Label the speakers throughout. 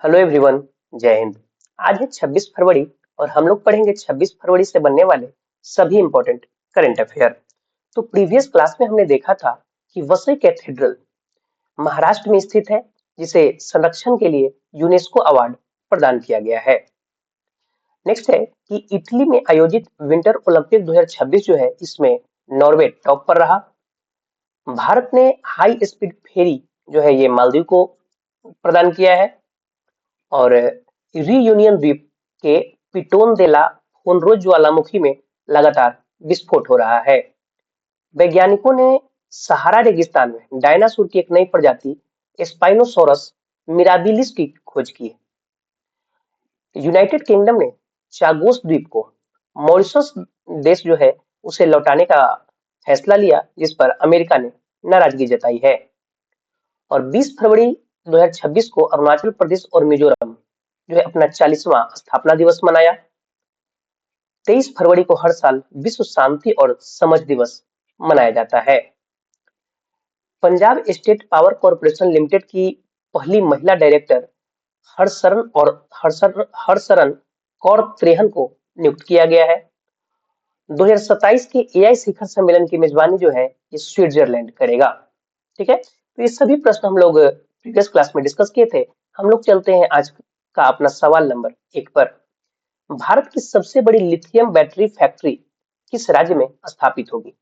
Speaker 1: Hello everyone. जय हिंद। आज है 26 फरवरी और हम लोग पढ़ेंगे 26 फरवरी से बनने वाले सभी इंपॉर्टेंट करंट अफेयर। तो प्रीवियस क्लास में हमने देखा था कि वसई कैथेड्रल महाराष्ट्र में स्थित है, जिसे संरक्षण के लिए यूनेस्को अवार्ड प्रदान किया गया है। नेक्स्ट है कि इटली में आयोजित विंटर ओलंपिक 2026 जो है, इसमें नॉर्वे टॉप पर रहा। भारत ने हाई स्पीड फेरी जो है ये मालदीव को प्रदान किया है। और रीयूनियन द्वीप के पिटोन दे ला फोनरोज ज्वालामुखी में लगातार विस्फोट हो रहा है। वैज्ञानिकों ने सहारा रेगिस्तान में डायनासोर की एक नई प्रजाति स्पाइनोसोरस मिराबिलिस की खोज की है। यूनाइटेड किंगडम ने चागोस द्वीप को मॉरिशस देश जो है उसे लौटाने का फैसला लिया, जिस पर अमेरिका ने नाराजगी जताई है। और 20 फरवरी 2026 को अरुणाचल प्रदेश और मिजोरम जो है अपना 40वां स्थापना दिवस मनाया। 23 फरवरी को हर साल विश्व शांति और समझ दिवस मनाया जाता है। Punjab state power corporation limited की पहली महिला डायरेक्टर हरशरण कौर त्रेहन को नियुक्त किया गया है। 2027 के एआई शिखर सम्मेलन की मेजबानी जो है ये स्विट्जरलैंड करेगा। ठीक है, तो ये सभी प्रश्न हम लोग प्रीवियस क्लास में डिस्कस किए थे। हम लोग चलते हैं आज का अपना सवाल नंबर 1 पर। भारत की सबसे बड़ी लिथियम बैटरी फैक्ट्री किस राज्य में स्थापित होगी?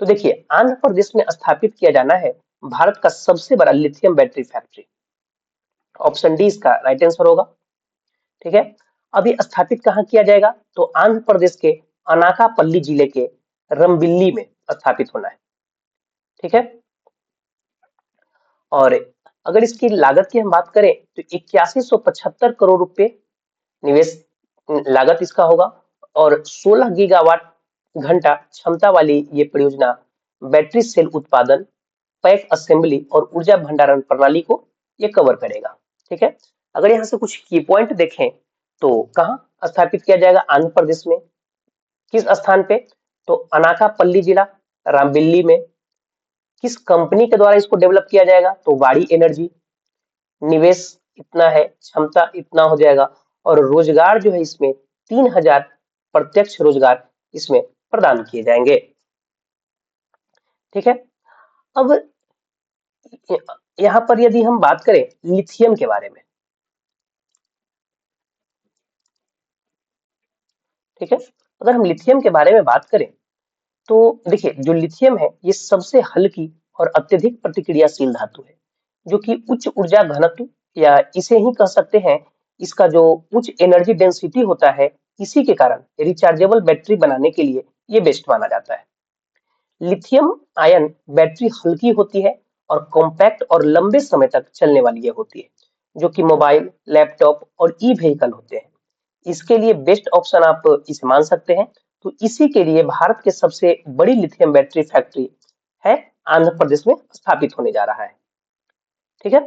Speaker 1: तो देखिए, आंध्र प्रदेश में स्थापित किया जाना है भारत का सबसे बड़ा lithium battery factory. Option D इसका राइट आंसर होगा। ठीक है, अभी स्थापित कहाँ किया जाएगा? तो आंध्र प्रदेश के अनाकापल्ली जिले के रमबिल्ली में स्थापित होना है। ठीक है, और अगर इसकी लागत की हम बात करें तो 8175 करोड़ रुपए निवेश लागत इसका होगा। और 16 गीगावाट घंटा क्षमता वाली ये परियोजना बैटरी सेल उत्पादन, पैक असेंबली और ऊर्जा भंडारण प्रणाली को ये कवर करेगा। ठीक है, अगर यहाँ से कुछ की पॉइंट देखें तो कहाँ स्थापित किया जाएगा? आंध्र प्रदेश में। किस स्थान पे? तो अनाकापल्ली जिला रामबिल्ली में। किस कंपनी के द्वारा इसको डेवलप किया जाएगा? तो वाड़ी एनर्जी। निवेश इतना है, क्षमता इतना हो जाएगा, और रोजगार जो है इसमें 3000 प्रत्यक्ष रोजगार इसमें प्रदान किए जाएंगे। ठीक है, अब यहाँ पर यदि हम बात करें लिथियम के बारे में, ठीक है, अगर हम लिथियम के बारे में बात करें तो देखिए, जो लिथियम है ये सबसे हल्की और अत्यधिक प्रतिक्रियाशील धातु है, जो कि उच्च ऊर्जा घनत्व, या इसे ही कह सकते हैं इसका जो उच्च एनर्जी डेंसिटी होता है, इसी के कारण रिचार्जेबल बैटरी बनाने के लिए ये बेस्ट माना जाता है। लिथियम आयन बैटरी हल्की होती है और कॉम्पैक्ट और लंबे समय तक चलने वाली ये होती है, जो कि मोबाइल, लैपटॉप और ई व्हीकल होते हैं। इसके लिए बेस्ट ऑप्शन आप इसे मान सकते हैं। तो इसी के लिए भारत के सबसे बड़ी लिथियम बैटरी फैक्ट्री है आंध्र प्रदेश में स्थापित होने जा रहा है। ठीक है,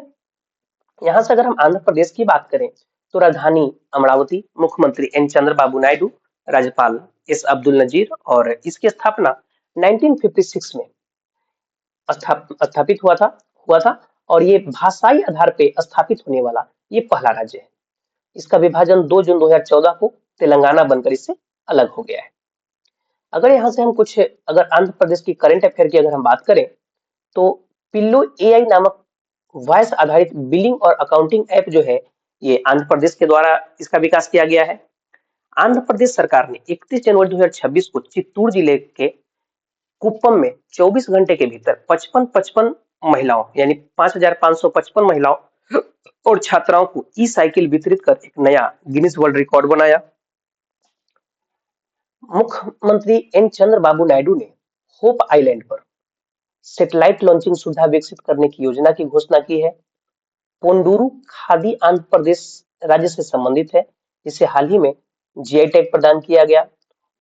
Speaker 1: यहाँ से अगर हम आंध्र प्रदेश की बात करें तो राजधानी अमरावती, मुख्यमंत्री एन चंद्रबाबू नायडू, राज्यपाल एस अब्दुल नजीर, और इसकी स्थापना 1956 में स्थापित हुआ था। और ये भाषाई आधार पे स्थापित होने वाला ये पहला राज्य है। इसका विभाजन 2 जून 2014 को तेलंगाना बनकर इससे अलग हो गया है। अगर यहाँ से हम कुछ अगर आंध्र प्रदेश की करंट अफेयर की अगर हम बात करें तो पिल्लो एआई नामक वॉइस आधारित बिलिंग और अकाउंटिंग ऐप जो है ये आंध्र प्रदेश के द्वारा इसका विकास किया गया है। आंध्र प्रदेश सरकार ने 31 जनवरी 2026 को चित्तूर जिले के कुप्पम में 24 घंटे के भीतर 55 महिलाओं यानी 5555 महिलाओं और छात्राओं को ई साइकिल वितरित कर एक नया गिनीज वर्ल्ड रिकॉर्ड बनाया। मुख्यमंत्री एन चंद्रबाबू नायडू ने होप आइलैंड पर सैटेलाइट लॉन्चिंग सुविधा विकसित करने की योजना की घोषणा की है। पोंडुरु खादी आंध्र प्रदेश राज्य से संबंधित है, जिसे हाल ही में जीआई टैग प्रदान किया गया।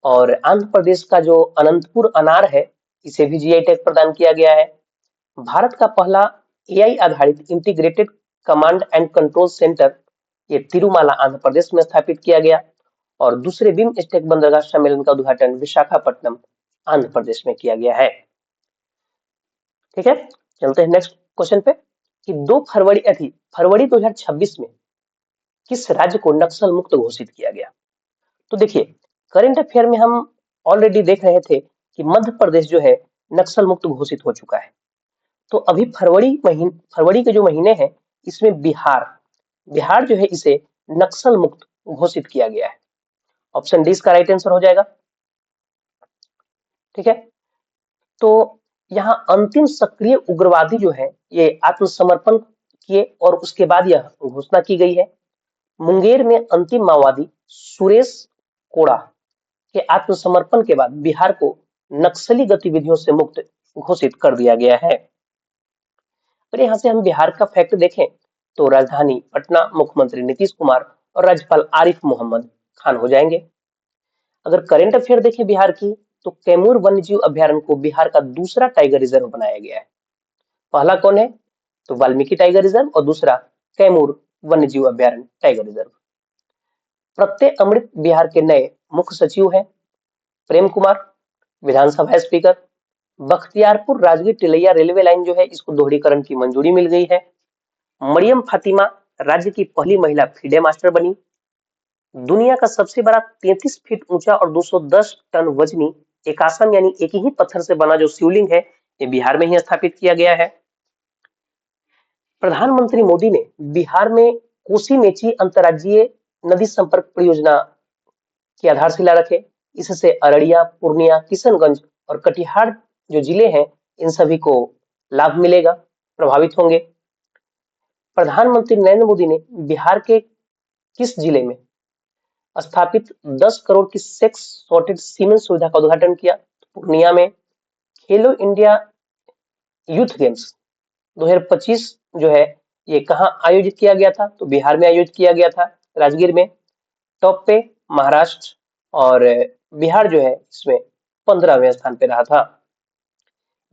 Speaker 1: और आंध्र प्रदेश का जो अनंतपुर अनार है, इसे भी जीआई टैग प्रदान किया गया है। भारत का पहला एआई आधारित integrated command and control centre ये तिरुमाला आंध्र प्रदेश में स्थापित किया गया। और दूसरे बिम स्टेक बंदरगाह सम्मेलन का उद्घाटन विशाखापट्टनम आंध्र प्रदेश में किया गया है। ठीक है, चलते हैं नेक्स्ट क्वेश्चन पे कि 2 फरवरी 2026 में किस राज्य को नक्सल मुक्त घोषित किया गया? तो देखिए, करंट अफेयर में हम ऑलरेडी देख रहे थे कि मध्य प्रदेश जो है नक्सल मुक्त घोषित हो चुका है। तो अभी फरवरी के जो महीने हैं, इसमें बिहार बिहार जो है इसे नक्सल मुक्त घोषित किया गया है। ऑप्शन डी इसका राइट आंसर हो जाएगा। ठीक है, तो यहाँ अंतिम सक्रिय उग्रवादी जो है ये आत्मसमर्पण किए और उसके बाद यह घोषणा की गई है। मुंगेर में अंतिम माओवादी सुरेश कोड़ा के आत्मसमर्पण के बाद बिहार को नक्सली गतिविधियों से मुक्त घोषित कर दिया गया है। अगर यहाँ से हम बिहार का फैक्ट देखें तो राजधानी पटना मुख्यमंत्री नीतीश कुमार और राज्यपाल आरिफ मोहम्मद खान हो जाएंगे। अगर करंट अफेयर देखें बिहार की तो कैमूर वन्यजीव अभ्यारण्य को बिहार का दूसरा टाइगर रिजर्व बनाया गया है। पहला कौन है? तो वाल्मीकि टाइगर रिजर्व और दूसरा कैमूर वन्यजीव अभ्यारण्य टाइगर रिजर्व। प्रत्यय अमृत बिहार के नए मुख्य सचिव हैं प्रेम कुमार, विधानसभा speaker. Bakhtiyarpur Rajgir Tilaiya railway line जो है इसको दोहरीकरण की मंजूरी मिल गई है। मरियम फातिमा राज्य की पहली महिला फीडे मास्टर बनी। दुनिया का सबसे बड़ा 33 फीट ऊंचा और 210 टन वजनी एक आसन यानी एक ही पत्थर से बना जो शिवलिंग है ये बिहार में ही स्थापित किया गया है। प्रधानमंत्री मोदी ने बिहार में कोसी मेची अंतर्राज्यीय नदी संपर्क परियोजना की आधारशिला रखे। इससे अररिया, पूर्णिया, किशनगंज और कटिहार जो जिले हैं इन सभी को लाभ मिलेगा, प्रभावित होंगे। प्रधानमंत्री नरेंद्र मोदी ने बिहार के किस जिले में स्थापित 10 करोड़ की सेक्स सॉर्टेड सीमेंट सुविधा का उद्घाटन किया? पूर्णिया में। खेलो इंडिया यूथ गेम्स 2025 जो है ये कहाँ आयोजित किया गया था? तो बिहार में आयोजित किया गया था, राजगीर में। टॉप पे महाराष्ट्र और बिहार जो है इसमें 15वें स्थान पे रहा था।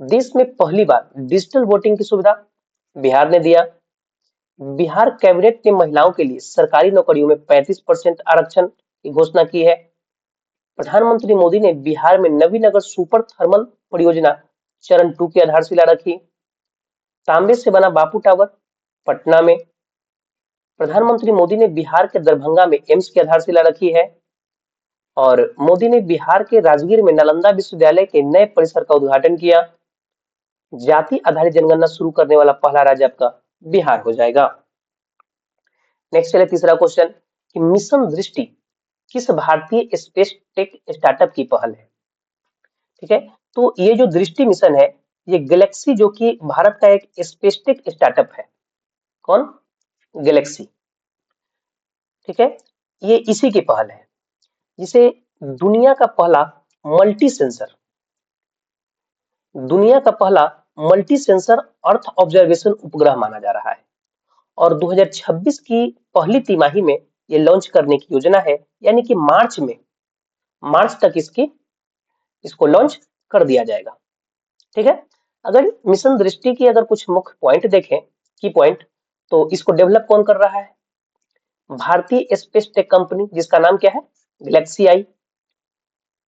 Speaker 1: देश में पहली बार डिजिटल वोटिंग की सुविधा बिहार ने दिया। बिहार कैबिनेट ने महिलाओं के लिए सरकारी नौकरियों में 35% आरक्षण की घोषणा की है। प्रधानमंत्री मोदी ने बिहार में नवीनगर सुपर थर्मल परियोजना चरण 2 की आधारशिला रखी। तांबे से बना बापू टावर पटना में। प्रधानमंत्री मोदी ने बिहार के दरभंगा में एम्स की आधारशिला रखी है। और मोदी ने बिहार के राजगीर में नालंदा विश्वविद्यालय के नए परिसर का उद्घाटन किया। जाति आधारित जनगणना शुरू करने वाला पहला राज्य आपका बिहार हो जाएगा। नेक्स्ट चले तीसरा क्वेश्चन कि मिशन दृष्टि किस भारतीय स्पेस टेक स्टार्टअप की पहल है? ठीक है, तो ये जो दृष्टि मिशन है ये गैलेक्सी जो कि भारत का एक स्पेस टेक स्टार्टअप है। कौन? गैलेक्सी। ठीक है, ये इसी की पहल है जिसे दुनिया का पहला मल्टी सेंसर अर्थ ऑब्जर्वेशन उपग्रह माना जा रहा है और 2026 की पहली तिमाही में ये लॉन्च करने की योजना है, यानी कि मार्च तक इसको लॉन्च कर दिया जाएगा। ठीक है, अगर मिशन दृष्टि की अगर कुछ मुख्य पॉइंट देखें, की पॉइंट, तो इसको डेवलप कौन कर रहा है? भारतीय स्पेस टेक कंपनी जिसका नाम क्या है? गैलेक्सी आई।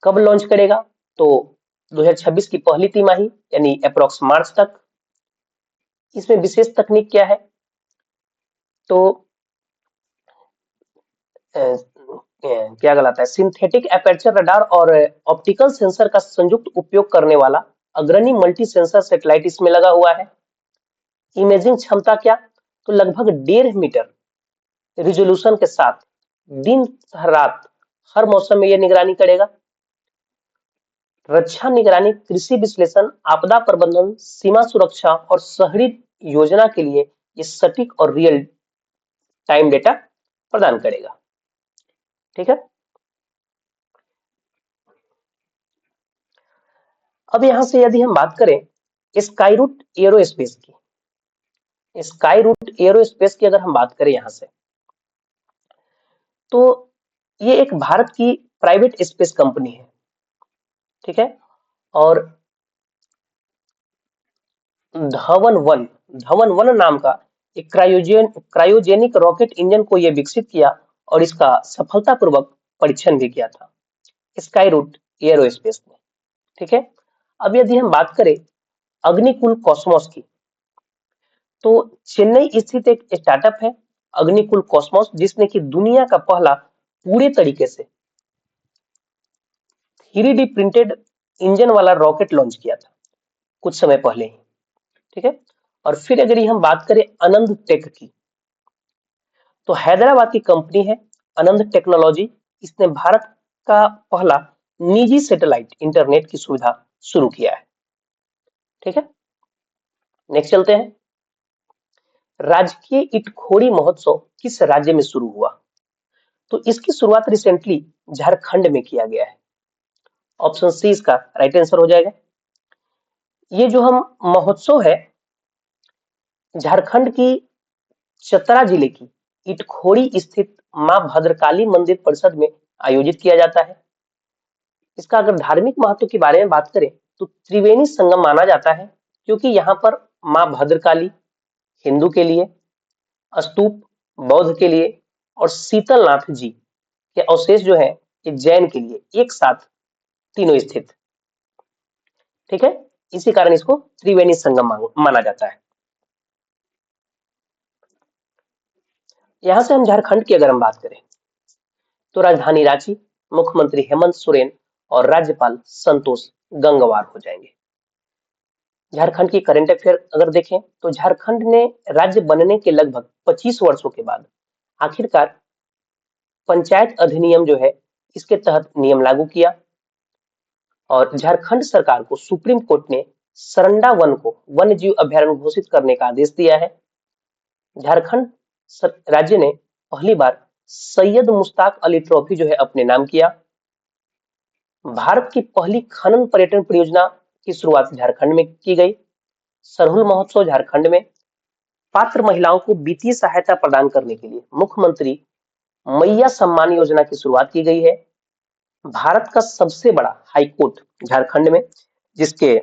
Speaker 1: कब लॉन्च करेगा? तो 2026 की पहली तिमाही यानी अप्रॉक्स मार्च तक। इसमें विशेष तकनीक क्या है? तो क्या कहलाता है, सिंथेटिक एपर्चर रडार और ऑप्टिकल सेंसर का संयुक्त उपयोग करने वाला अग्रणी मल्टी सेंसर सैटेलाइट इसमें लगा हुआ है। इमेजिंग क्षमता क्या? तो लगभग 1.5 मीटर रिजोल्यूशन के साथ दिन रात हर मौसम में यह निगरानी करेगा। रक्षा निगरानी, कृषि विश्लेषण, आपदा प्रबंधन, सीमा सुरक्षा और शहरी योजना के लिए ये सटीक और रियल टाइम डेटा प्रदान करेगा। ठीक है, अब यहां से यदि हम बात करें स्काईरूट एरोस्पेस की अगर हम बात करें यहां से, तो ये एक भारत की प्राइवेट स्पेस कंपनी है। ठीक है, और धवन 1 नाम का एक क्रायोजेनिक रॉकेट इंजन को यह विकसित किया और इसका सफलतापूर्वक परीक्षण भी किया था स्काईरूट एरोस्पेस ने। ठीक है, अब यदि हम बात करें अग्निकुल कॉस्मोस की, तो चेन्नई स्थित एक स्टार्टअप है अग्निकुल कॉस्मोस, जिसने कि दुनिया का पहला पूरे तरीके से 3D प्रिंटेड इंजन वाला रॉकेट लॉन्च किया था कुछ समय पहले ही। ठीक है। और फिर अगर हम बात करें आनंद टेक की, तो हैदराबाद की कंपनी है आनंद टेक्नोलॉजी। इसने भारत का पहला निजी सैटेलाइट इंटरनेट की सुविधा शुरू किया है। ठीक है। नेक्स्ट चलते हैं। राजकीय इटखोरी महोत्सव किस राज्य में शुरू हुआ? तो इसकी शुरुआत रिसेंटली झारखंड में किया गया है। ऑप्शन सी इसका राइट आंसर हो जाएगा। ये जो हम महोत्सव है झारखंड की चतरा जिले की इटखोरी स्थित मां भद्रकाली मंदिर परिषद में आयोजित किया जाता है। इसका अगर धार्मिक महत्व के बारे में बात करें तो त्रिवेणी संगम माना जाता है, क्योंकि यहाँ पर मां भद्रकाली हिंदू के लिए, स्तूप बौद्ध के लिए और शीतलनाथ जी के अवशेष जो है ये जैन के लिए एक साथ तीनों स्थित। ठीक है। इसी कारण इसको त्रिवेणी संगम माना जाता है। यहां से हम झारखंड की अगर हम बात करें तो राजधानी रांची, मुख्यमंत्री हेमंत सोरेन और राज्यपाल संतोष गंगवार हो जाएंगे। झारखंड की करंट अफेयर अगर देखें तो झारखंड ने राज्य बनने के लगभग 25 वर्षों के बाद आखिरकार पंचायत अधिनियम जो है इसके तहत नियम लागू किया और झारखंड सरकार को सुप्रीम कोर्ट ने सरंडा वन को वन्य जीव अभयारण्य घोषित करने का आदेश दिया है। झारखंड राज्य ने पहली बार सैयद मुश्ताक अली ट्रॉफी जो है अपने नाम किया। भारत की पहली खनन पर्यटन परियोजना की शुरुआत झारखंड में की गई। सरहुल महोत्सव झारखंड में। पात्र महिलाओं को वित्तीय सहायता प्रदान करने के लिए मुख्यमंत्री मैया सम्मान योजना की शुरुआत की गई है। भारत का सबसे बड़ा हाई कोर्ट झारखंड में, जिसके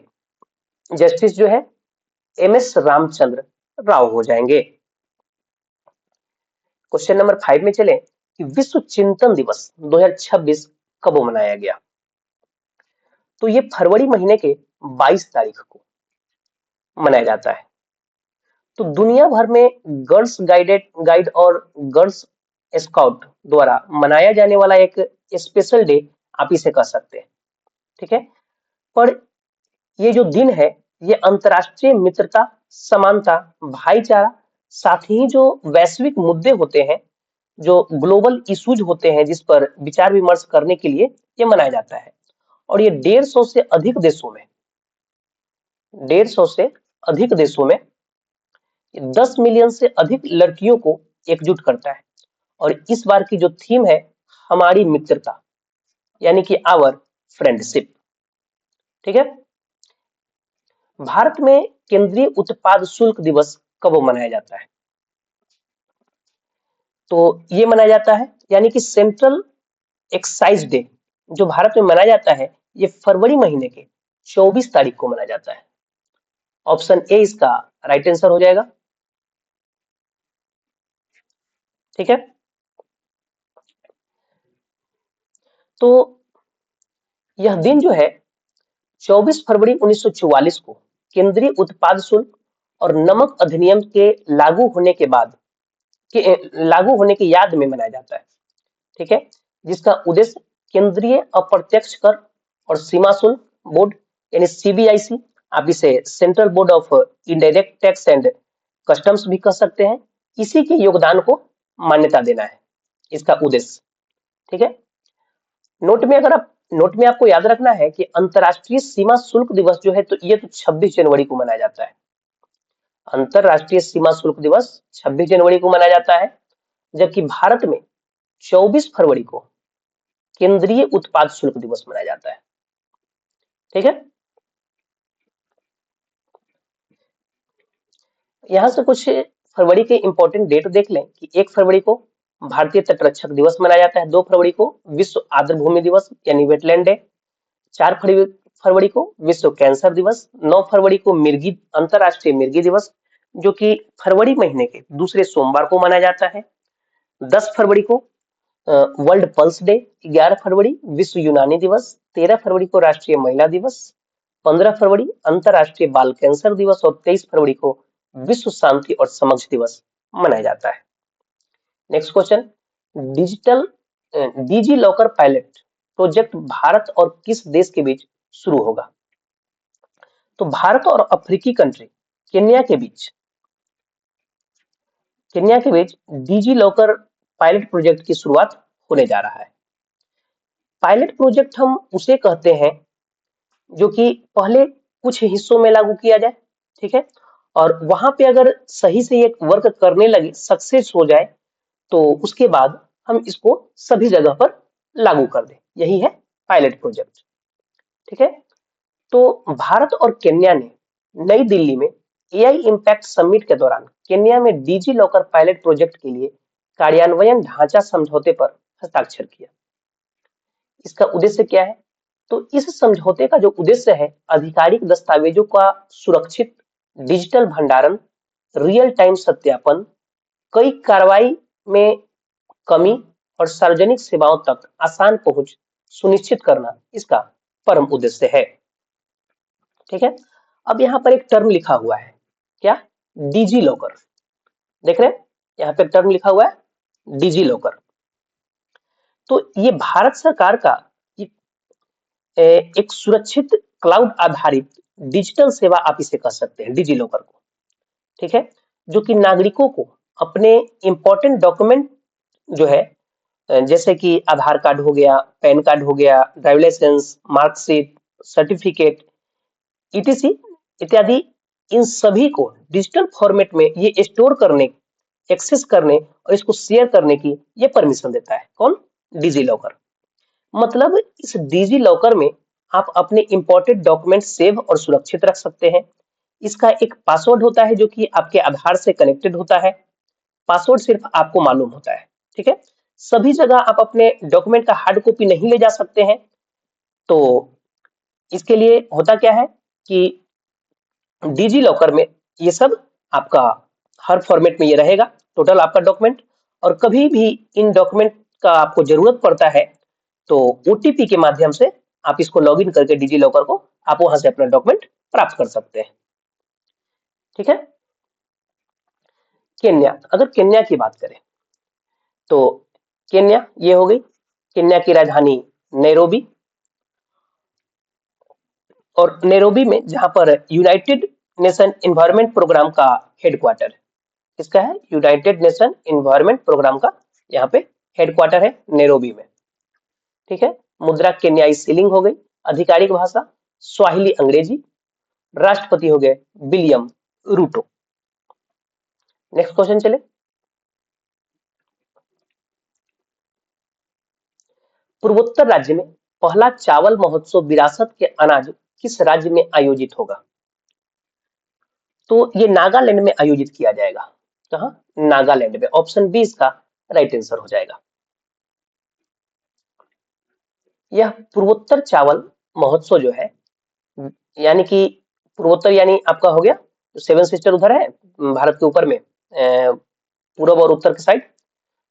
Speaker 1: जस्टिस जो है एमएस रामचंद्र राव हो जाएंगे। क्वेश्चन नंबर 5 में चले कि विश्व चिंतन दिवस 2026 कब मनाया गया? तो ये फरवरी महीने के 22 तारीख को मनाया जाता है। तो दुनिया भर में गर्ल्स गाइड और गर्ल्स स्काउट द्वारा मनाया जाने वाला एक स्पेशल डे आप इसे कह सकते हैं। ठीक है। पर ये जो दिन है ये अंतरराष्ट्रीय मित्रता, समानता, भाईचारा, साथ ही जो वैश्विक मुद्दे होते हैं, जो ग्लोबल इश्यूज होते हैं जिस पर विचार विमर्श करने के लिए ये मनाया जाता है। और ये 150 से अधिक देशों में 150 से अधिक देशों में 10 मिलियन से अधिक लड़कियों को एकजुट करता है। और इस बार की जो थीम है हमारी मित्रता, यानी कि आवर फ्रेंडशिप। ठीक है। भारत में केंद्रीय उत्पाद शुल्क दिवस कब मनाया जाता है? तो ये मनाया जाता है यानी कि सेंट्रल एक्साइज डे जो भारत में मनाया जाता है ये फरवरी महीने के 24 तारीख को मनाया जाता है। ऑप्शन ए इसका राइट आंसर हो जाएगा। ठीक है। तो यह दिन जो है 24 फरवरी 1944 को केंद्रीय उत्पाद शुल्क और नमक अधिनियम के लागू होने की याद में मनाया जाता है। ठीक है। जिसका उद्देश्य केंद्रीय अप्रत्यक्ष कर और सीमा शुल्क बोर्ड यानी सीबीआईसी, आप इसे central board of indirect tax and customs भी कह सकते हैं, इसी के योगदान को मान्यता देना है इसका उद्देश्य। ठीक है। नोट में आपको याद रखना है कि अंतरराष्ट्रीय सीमा शुल्क दिवस जो है तो ये तो 26 जनवरी को मनाया जाता है। अंतरराष्ट्रीय सीमा शुल्क दिवस 26 जनवरी को मनाया जाता है, जबकि भारत में 24 फरवरी को केंद्रीय उत्पाद शुल्क दिवस मनाया जाता है। ठीक है। यहां से कुछ फरवरी के इंपॉर्टेंट डेट देख लें कि 1 फरवरी को भारतीय तटरक्षक दिवस मनाया जाता है। 2 फरवरी को विश्व आर्द्रभूमि दिवस यानी वेटलैंड डे। 4 फरवरी को विश्व कैंसर दिवस। 9 फरवरी को मिर्गी अंतरराष्ट्रीय मिर्गी दिवस जो कि फरवरी महीने के दूसरे सोमवार को मनाया जाता है। 10 फरवरी को वर्ल्ड पल्स डे। 11 फरवरी विश्व यूनानी दिवस। 13 फरवरी को राष्ट्रीय महिला दिवस। 15 फरवरी अंतरराष्ट्रीय बाल कैंसर दिवस और 23 फरवरी को विश्व शांति और समझ दिवस मनाया जाता है। Next question, digital digi locker pilot project Bharat और किस देश के बीच शुरू होगा? तो भारत और अफ्रीकी कंट्री केन्या के बीच डिजी लॉकर पायलट प्रोजेक्ट की शुरुआत होने जा रहा है। पायलट प्रोजेक्ट हम उसे कहते हैं जो कि पहले कुछ हिस्सों में लागू किया जाए, ठीक है, और वहां पे अगर सही से ये वर्क करने लगे, सक्सेस हो जाए, तो उसके बाद हम इसको सभी जगह पर लागू कर दें। यही है पायलट प्रोजेक्ट, ठीक है। तो भारत और केन्या ने नई दिल्ली में एआई इम्पैक्ट समिट के दौरान केन्या में डिजी लॉकर पायलट प्रोजेक्ट के लिए कार्यान्वयन ढांचा समझौते पर हस्ताक्षर किया। इसका उद्देश्य क्या है? तो इस समझौते का जो उद्देश्य है, आधिकारिक दस्तावेजों का सुरक्षित डिजिटल भंडारण, रियल टाइम सत्यापन, कई कार्रवाई में कमी और सार्वजनिक सेवाओं तक आसान पहुंच सुनिश्चित करना इसका परम उद्देश्य है, ठीक है। अब यहाँ पर एक टर्म लिखा हुआ है, क्या? Digi locker. देख रहे हैं यहाँ पे टर्म लिखा हुआ है डिजी लॉकर। तो ये भारत सरकार का एक सुरक्षित क्लाउड आधारित डिजिटल सेवा, आप इसे कह सकते हैं डिजी लॉकर को, ठीक है, जो कि नागरिकों को अपने इंपॉर्टेंट डॉक्यूमेंट जो है, जैसे कि आधार कार्ड हो गया, पैन कार्ड हो गया, driving licence, marksheet, certificate, ETC इत्यादि, इन सभी को डिजिटल फॉर्मेट में ये स्टोर करने, एक्सेस करने और इसको शेयर करने की ये परमिशन देता है। कौन? Digi locker. मतलब इस डिजी लॉकर में आप अपने इंपॉर्टेंट डॉक्यूमेंट सेव और सुरक्षित रख सकते हैं। इसका एक पासवर्ड होता है जो कि आपके आधार से कनेक्टेड होता है। पासवर्ड सिर्फ आपको मालूम होता है, ठीक है। सभी जगह आप अपने डॉक्यूमेंट का हार्ड कॉपी नहीं ले जा सकते हैं। तो इसके लिए होता क्या है कि डिजी लॉकर में ये सब आपका हर फॉर्मेट में ये रहेगा, टोटल आपका डॉक्यूमेंट। और कभी भी इन डॉक्यूमेंट का आपको जरूरत पड़ता है तो ओटीपी के माध्यम से आप इसको लॉगिन करके डिजी लॉकर को आप वहां से अपना डॉक्यूमेंट प्राप्त कर सकते हैं, ठीक है। केन्या, अगर केन्या की बात करें तो केन्या ये हो गई, केन्या की राजधानी नैरोबी, और नैरोबी में जहां पर यूनाइटेड नेशन एनवायरनमेंट प्रोग्राम का हेडक्वार्टर है। किसका है? यूनाइटेड नेशन एनवायरनमेंट प्रोग्राम का यहाँ पे हेडक्वार्टर है नैरोबी में, ठीक है। मुद्रा केन्याई शिलिंग हो गई, आधिकारिक भाषा स्वाहिली अंग्रेजी, राष्ट्रपति हो गए विलियम रूटो। नेक्स्ट क्वेश्चन चले। पूर्वोत्तर राज्य में पहला चावल महोत्सव विरासत के अनाज किस राज्य में आयोजित होगा? तो ये नागालैंड में आयोजित किया जाएगा। कहाँ? नागालैंड में। ऑप्शन बी इसका राइट आंसर हो जाएगा। यह पूर्वोत्तर चावल महोत्सव जो है, यानी कि पूर्वोत्तर यानी आपका हो गया सेवन सिस्टर उधर है भारत के ऊपर में, पूर्व और उत्तर के साइड।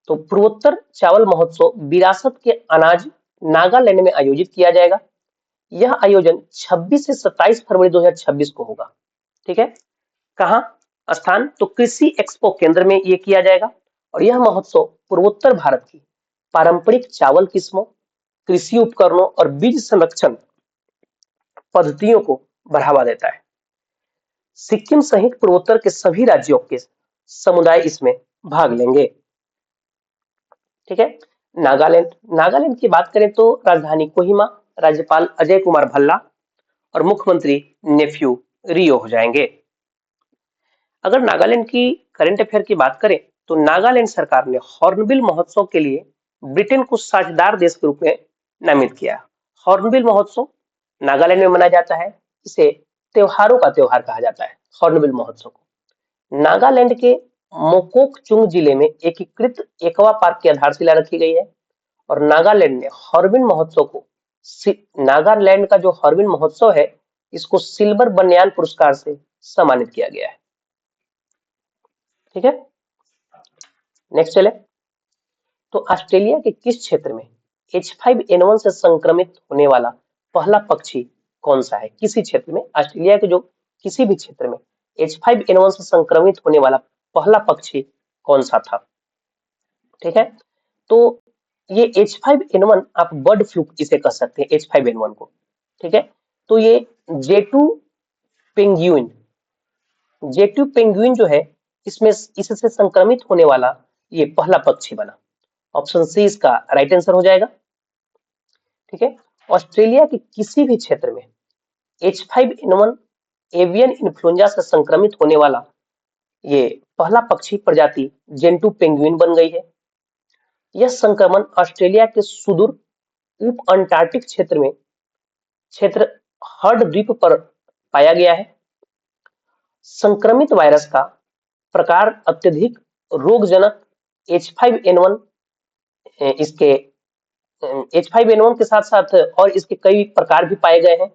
Speaker 1: तो पूर्वोत्तर चावल महोत्सव विरासत के अनाज नागालैंड में आयोजित किया जाएगा। यह आयोजन 26 से 27 फरवरी 2026 को होगा, ठीक है। कहाँ? स्थान तो कृषि एक्सपो केंद्र में ये किया जाएगा। और यह महोत्सव पूर्वोत्तर भारत की पारंपरिक चावल किस्मों, कृषि उपकरणों और बीज संरक्षण पद्धतियों को बढ़ावा देता है। सिक्किम सहित पूर्वोत्तर के सभी राज्यों के समुदाय इसमें भाग लेंगे, ठीक है। नागालैंड, नागालैंड की बात करें तो राजधानी कोहिमा, राज्यपाल अजय कुमार भल्ला और मुख्यमंत्री नेफ्यू रियो हो जाएंगे। अगर नागालैंड की करंट अफेयर की बात करें तो नागालैंड सरकार ने हॉर्नबिल महोत्सव के लिए ब्रिटेन को साझेदार देश के रूप में नामित किया। हॉर्नबिल महोत्सव नागालैंड में मनाया जाता है। इसे त्योहारों का त्योहार कहा जाता है हॉर्नबिल महोत्सव को। नागालैंड के मोकोकचुंग जिले में एकीकृत एक्वा पार्क की आधारशिला रखी गई है। और नागालैंड ने हॉर्नबिल महोत्सव को, नागालैंड का जो हॉर्नबिल महोत्सव है, इसको सिल्वर बन्यान पुरस्कार से सम्मानित किया गया है, ठीक है। नेक्स्ट चले। तो ऑस्ट्रेलिया के किस क्षेत्र में H5N1 से संक्रमित होने वाला पहला पक्षी कौन सा है? किसी क्षेत्र में, ऑस्ट्रेलिया के जो किसी भी क्षेत्र में H5N1 से संक्रमित होने वाला पहला पक्षी कौन सा था? ठीक है। तो ये H5N1 आप बर्ड फ्लू इसे कह सकते हैं, H5N1 को। ठीक है। तो ये J2 पेंगुइन J2 पेंगुइन जो है, इसमें इससे संक्रमित होने वाला ये पहला पक्षी बना। ऑप्शन सी इसका राइट आंसर हो जाएगा। ठीक है। ऑस्ट्रेलिया के किसी भी क्षेत्र में H5N1 एवियन इन्फ्लुएंजा से संक्रमित होने वाला ये पहला पक्षी प्रजाति जेंटू पेंगुइन बन गई है। यह संक्रमण ऑस्ट्रेलिया के सुदूर उप अंटार्कटिक क्षेत्र हर्ड द्वीप पर पाया गया है। संक्रमित वायरस का प्रकार अत्यधिक रोगजनक H5N1 इसके H5N1 के साथ साथ और इसके कई प्रकार भी पाए गए हैं।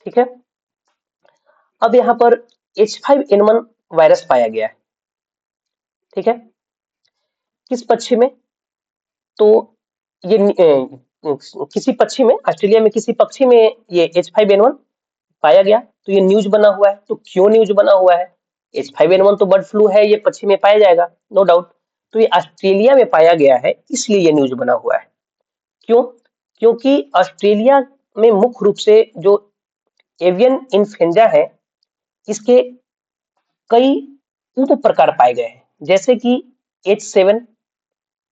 Speaker 1: ठीक है। अब यहाँ पर H5N1 वायरस पाया गया है। ठीक है। किस पक्षी में? तो ये किसी पक्षी में, ऑस्ट्रेलिया में किसी पक्षी में ये H5N1 पाया गया। तो ये न्यूज बना हुआ है। तो क्यों न्यूज बना हुआ है? H5N1 तो बर्ड फ्लू है, ये पक्षी में पाया जाएगा, नो डाउट। तो ये ऑस्ट्रेलिया में पाया गया है, इसलिए ये न्यूज बना हुआ है। क्यों? क्योंकि ऑस्ट्रेलिया में मुख्य रूप से जो एवियन इन्फ्लुएंजा है, इसके कई उप प्रकार पाए गए हैं, जैसे कि H7,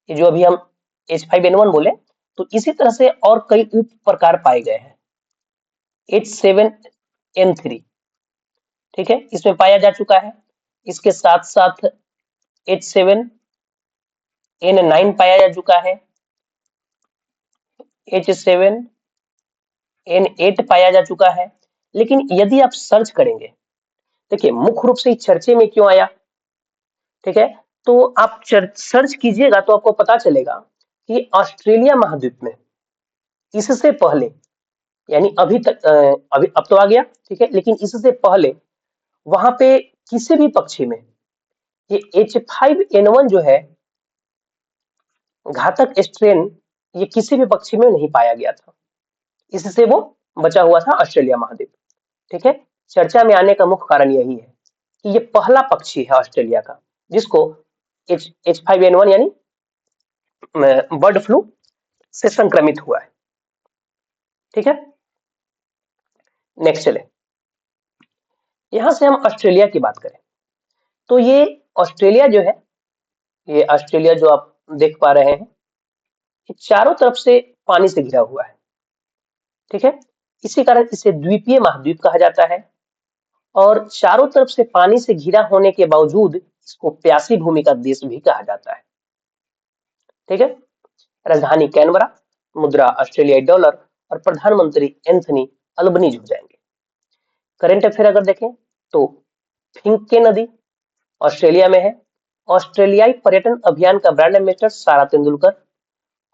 Speaker 1: जो अभी हम H5N1 बोले, तो इसी तरह से और कई उप प्रकार पाए गए हैं। H7N3, ठीक है, इसमें पाया जा चुका है। इसके साथ साथ H7N9 पाया जा चुका है, H7N8 पाया जा चुका है। लेकिन यदि आप सर्च करेंगे, देखिए मुख्य रूप से चर्चे में क्यों आया, ठीक है, तो आप सर्च कीजिएगा तो आपको पता चलेगा कि ऑस्ट्रेलिया महाद्वीप में इससे पहले, यानी अभी तक अभी अब तो आ गया, ठीक है, लेकिन इससे पहले वहां पे किसी भी पक्षी में ये H5N1 जो है घातक स्ट्रेन, ये किसी भी पक्षी में नहीं पाया गया था। इससे वो बचा हुआ था ऑस्ट्रेलिया महाद्वीप। ठीक है। चर्चा में आने का मुख्य कारण यही है कि ये पहला पक्षी है ऑस्ट्रेलिया का जिसको H5N1 यानी बर्ड फ्लू से संक्रमित हुआ है। ठीक है। नेक्स्ट चले, यहां से हम ऑस्ट्रेलिया की बात करें तो ये ऑस्ट्रेलिया जो है, ये ऑस्ट्रेलिया जो आप देख पा रहे हैं, ये चारों तरफ से पानी से घिरा हुआ है। ठीक है। इसी कारण इसे द्वीपीय महाद्वीप कहा जाता है और चारों तरफ से पानी से घिरा होने के बावजूद इसको प्यासी भूमि का देश भी कहा जाता है। ठीक है। राजधानी कैनबरा, मुद्रा ऑस्ट्रेलियाई डॉलर और प्रधानमंत्री एंथनी अल्बनीज हो जाएंगे। करंट अफेयर अगर देखें तो फिंके नदी ऑस्ट्रेलिया में है। ऑस्ट्रेलियाई पर्यटन अभियान का ब्रांड एम्बेसडर सारा तेंदुलकर।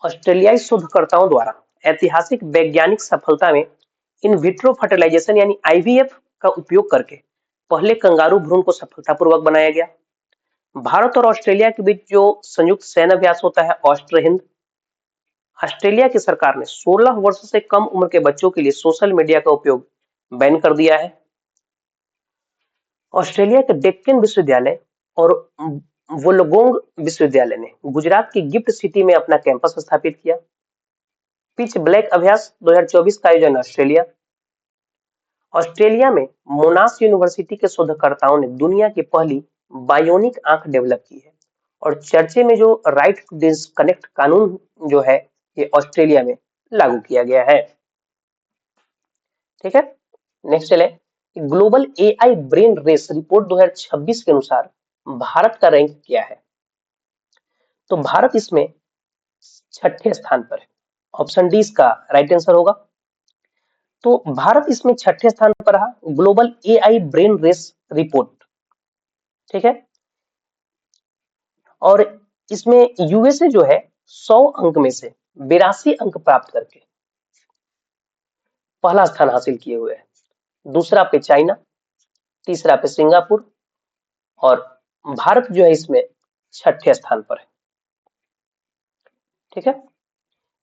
Speaker 1: ऑस्ट्रेलियाई शोधकर्ताओं द्वारा ऐतिहासिक वैज्ञानिक सफलता में इन विट्रो फर्टिलाइजेशन यानी आईवीएफ का उपयोग करके पहले कंगारू भ्रूण को सफलतापूर्वक बनाया गया। भारत और ऑस्ट्रेलिया के बीच जो संयुक्त सैन्य अभ्यास होता है ऑस्ट्रो हिंद, ऑस्ट्रेलिया की सरकार ने 16 वर्ष से कम उम्र के बच्चों के लिए सोशल मीडिया का उपयोग बैन कर दिया है। ऑस्ट्रेलिया के डेक्कन विश्वविद्यालय और वोलोगोंग विश्वविद्यालय ने गुजरात की गिफ्ट सिटी में अपना कैंपस स्थापित किया। पिच ब्लैक अभ्यास 2024 का आयोजन ऑस्ट्रेलिया। ऑस्ट्रेलिया में मोनाश यूनिवर्सिटी के शोधकर्ताओं ने दुनिया की पहली बायोनिक आंख डेवलप की है और चर्चे में जो राइट टू डिस्कनेक्ट कानून जो है, ये ऑस्ट्रेलिया में लागू किया गया है। ठीक है। नेक्स्ट चले, global AI brain race report 2026 के अनुसार भारत का रैंक क्या है? तो भारत इसमें छठे स्थान पर है। ऑप्शन डी इसका राइट आंसर होगा। तो भारत इसमें छठे स्थान पर रहा global AI brain race report. ठीक है। और इसमें यूएसए जो है 100 अंक में से 82 अंक प्राप्त करके पहला स्थान हासिल किए हुए है। दूसरा पे चाइना, तीसरा पे सिंगापुर और भारत जो है इसमें छठे स्थान पर है। ठीक है।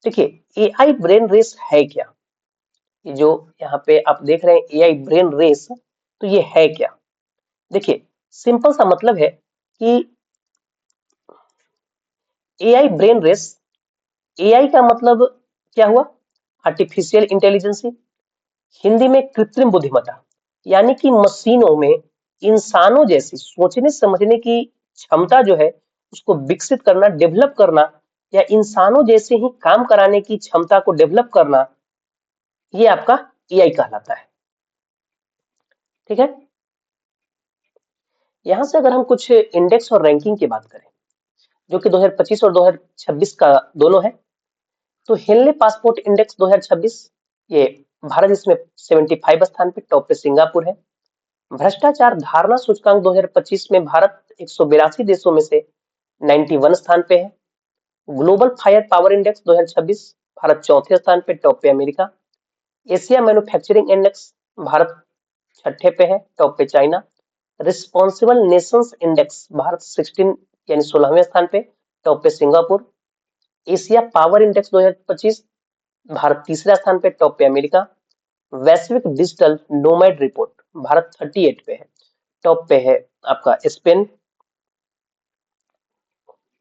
Speaker 1: देखिए एआई ब्रेन रेस है क्या, ये जो यहाँ पे आप देख रहे हैं एआई ब्रेन रेस, तो ये है क्या? देखिए सिंपल सा मतलब है कि एआई ब्रेन रेस, एआई का मतलब क्या हुआ? आर्टिफिशियल इंटेलिजेंस, हिंदी में कृत्रिम बुद्धिमत्ता, यानी कि मशीनों में इंसानों जैसी सोचने समझने की क्षमता जो है उसको विकसित करना, डेवलप करना, या इंसानों जैसे ही काम कराने की क्षमता को डेवलप करना, ये आपका एआई कहलाता है। ठीक है, यहां से अगर हम कुछ इंडेक्स और रैंकिंग की बात करें, जो कि 2025 और 2026 का दोनों है, तो हेनले पासपोर्ट इंडेक्स 2026, ये भारत इसमें 75 स्थान पे, टॉप पे सिंगापुर है। भ्रष्टाचार धारणा सूचकांक 2025 में भारत 182 देशों में से 91 स्थान पे है। Global fire power index 2026, Bharat चौथे स्थान पे, टॉप पे America. Asia manufacturing index, Bharat छठे पे है, टॉप पे China. Responsible Nations index, Bharat 16 यानी 16वें स्थान पे, टॉप पे Singapore. Asia power index 2025, Bharat तीसरा स्थान पे, टॉप पे अमेरिका। वैश्विक डिजिटल नोमैड रिपोर्ट, भारत 38 पे है, टॉप पे है आपका स्पेन।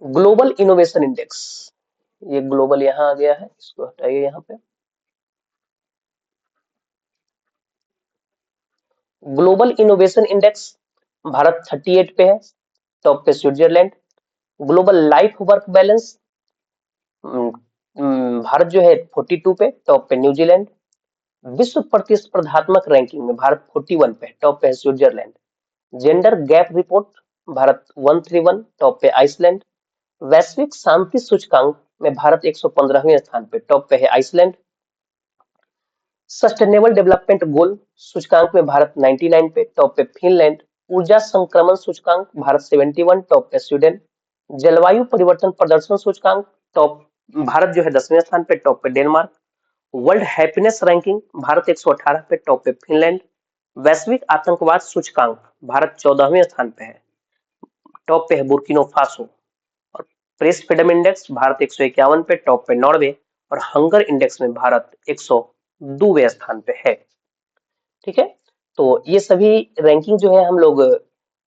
Speaker 1: ग्लोबल इनोवेशन इंडेक्स, ये ग्लोबल यहाँ आ गया है, इसको हटाइए यहाँ पे। ग्लोबल इनोवेशन इंडेक्स, भारत 38 पे है, टॉप पे Switzerland. Global life work balance, Bharat जो है 42 पे, टॉप पे न्यूजीलैंड। विश्व प्रतिस्पर्धात्मक रैंकिंग में भारत 41 पे, टॉप पे है Switzerland. Gender gap report, Bharat 131, top पे आइसलैंड। वैश्विक शांति सूचकांक में भारत 115वें स्थान पे, टॉप पे है आइसलैंड। सस्टेनेबल डेवलपमेंट गोल सूचकांक में भारत 99 पे, टॉप पे फिनलैंड। ऊर्जा संक्रमण सूचकांक, भारत 71, टॉप पे स्वीडन। जलवायु परिवर्तन प्रदर्शन सूचकांक, टॉप, भारत जो है 10वें स्थान पे, टॉप पे Denmark. World happiness ranking, Bharat 118 पे, टॉप पे फिनलैंड। वैश्विक आतंकवाद सूचकांक, भारत 14वें स्थान पे है, टॉप पे है बुर्किनो फासो। और प्रेस फ्रीडम इंडेक्स, भारत 151 पे, टॉप पे नॉर्वे। और हंगर इंडेक्स में भारत 102वें स्थान पे है। ठीक है, तो ये सभी रैंकिंग जो है हम लोग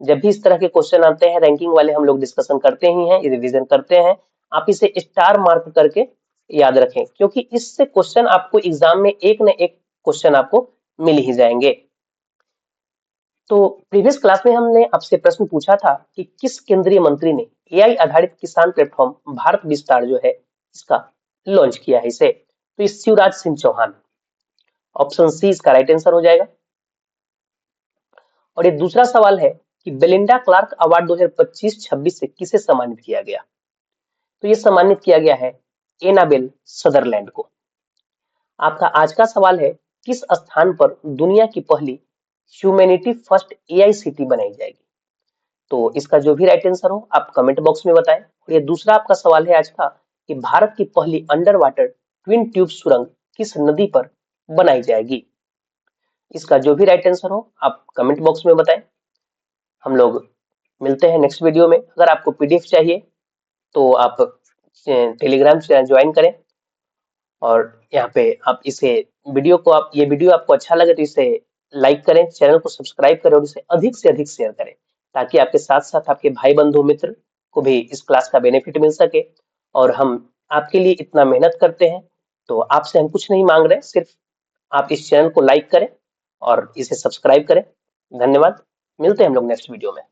Speaker 1: जब भी इस तरह के क्वेश्चन आते हैं रैंकिंग वाले, हम लोग डिस्कशन करते ही हैं, रिवीजन करते हैं। आप इसे स्टार मार्क करके याद रखें, क्योंकि इससे क्वेश्चन आपको एग्जाम में एक न एक क्वेश्चन आपको मिल ही जाएंगे। तो प्रीवियस क्लास में हमने आपसे प्रश्न पूछा था कि किस केंद्रीय मंत्री ने एआई आधारित किसान प्लेटफॉर्म भारत विस्तार जो है इसका लॉन्च किया है इसे, तो इस शिवराज सिंह चौहान, ऑप्शन सी इसका राइट आंसर हो जाएगा। और ये दूसरा सवाल है कि बेलिंडा क्लार्क अवार्ड 2025-26 से किसे सम्मानित किया गया? तो ये सम्मानित किया गया है एनाबेल सदरलैंड को। आपका आज का सवाल है, किस स्थान पर दुनिया की पहली ह्यूमैनिटी फर्स्ट एआई सिटी बनाई जाएगी? तो इसका जो भी राइट आंसर हो आप कमेंट बॉक्स में बताएं। और ये दूसरा आपका सवाल है आज का कि भारत की पहली अंडर वाटर ट्विन ट्यूब सुरंग किस नदी पर बनाई जाएगी? इसका जो भी राइट आंसर हो आप कमेंट बॉक्स में बताएं। हम लोग मिलते हैं नेक्स्ट वीडियो में। अगर आपको पीडीएफ चाहिए तो आप टेलीग्राम से ज्वाइन करें, और यहाँ पे आप इसे वीडियो को, आप ये वीडियो आपको अच्छा लगे तो इसे लाइक करें, चैनल को सब्सक्राइब करें और इसे अधिक से अधिक शेयर करें, ताकि आपके साथ साथ आपके भाई बंधु मित्र को भी इस क्लास का बेनिफिट मिल सके। और हम आपके लिए इतना मेहनत करते हैं, तो आपसे हम कुछ नहीं मांग रहे, सिर्फ आप इस चैनल को लाइक करें और इसे सब्सक्राइब करें। धन्यवाद, मिलते हैं हम लोग नेक्स्ट वीडियो में।